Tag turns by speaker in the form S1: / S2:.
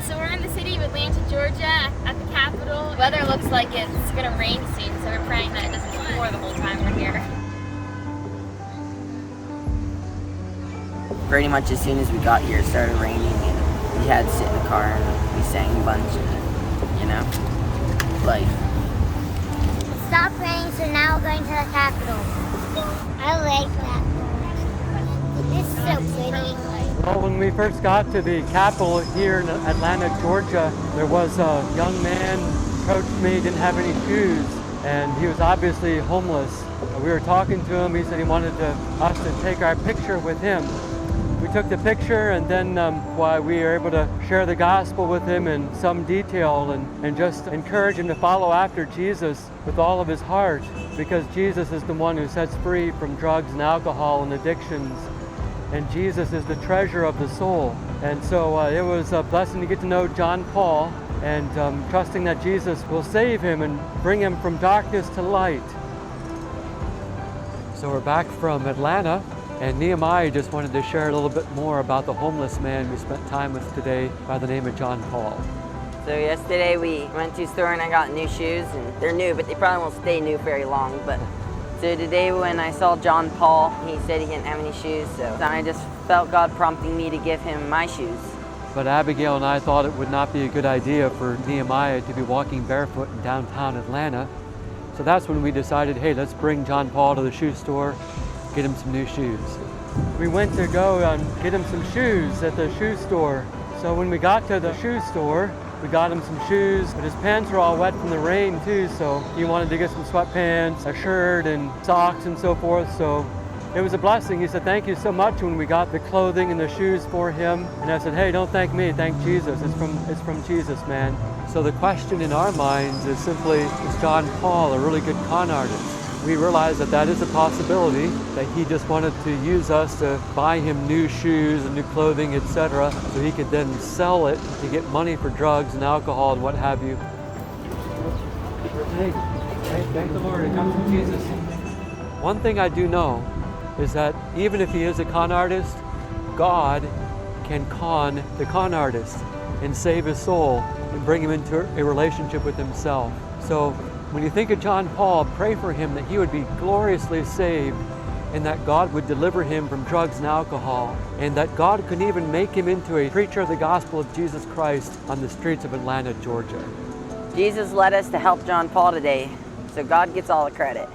S1: Yeah, so we're in the city of Atlanta, Georgia, at the Capitol. Weather looks like it's gonna rain soon, so we're praying that it doesn't pour the whole time we're here.
S2: Pretty much as soon as we got here, it started raining, and we had to sit in the car and we sang a bunch, and, you know, life.
S3: It stopped raining, so now we're going to the Capitol. I like that. This is so pretty.
S4: Well, when we first got to the Capitol here in Atlanta, Georgia, there was a young man approached me, didn't have any shoes, and he was obviously homeless. We were talking to him. He said he wanted us to take our picture with him. We took the picture, and then we were able to share the gospel with him in some detail and just encourage him to follow after Jesus with all of his heart, because Jesus is the one who sets free from drugs and alcohol and addictions. And Jesus is the treasure of the soul. And so it was a blessing to get to know John Paul, and trusting that Jesus will save him and bring him from darkness to light. So we're back from Atlanta, and Nehemiah just wanted to share a little bit more about the homeless man we spent time with today by the name of John Paul.
S2: So yesterday we went to the store and I got new shoes, and they're new, but they probably won't stay new very long. But so today when I saw John Paul, he said he didn't have any shoes, so I just felt God prompting me to give him my shoes.
S4: But Abigail and I thought it would not be a good idea for Nehemiah to be walking barefoot in downtown Atlanta. So that's when we decided, hey, let's bring John Paul to the shoe store, get him some new shoes. We went to go and get him some shoes at the shoe store. So when we got to the shoe store, we got him some shoes, but his pants were all wet from the rain too, so he wanted to get some sweatpants, a shirt, and socks and so forth. So it was a blessing. He said, thank you so much when we got the clothing and the shoes for him. And I said, hey, don't thank me, thank Jesus. It's from Jesus, man. So the question in our minds is simply, is John Paul a really good con artist? We realized that is a possibility, that he just wanted to use us to buy him new shoes and new clothing, etc., so he could then sell it to get money for drugs and alcohol and what have you. Hey, thank the Lord, it comes from Jesus. One thing I do know is that even if he is a con artist, God can con the con artist and save his soul and bring him into a relationship with himself. So when you think of John Paul, pray for him that he would be gloriously saved, and that God would deliver him from drugs and alcohol, and that God could even make him into a preacher of the gospel of Jesus Christ on the streets of Atlanta, Georgia.
S2: Jesus led us to help John Paul today, so God gets all the credit.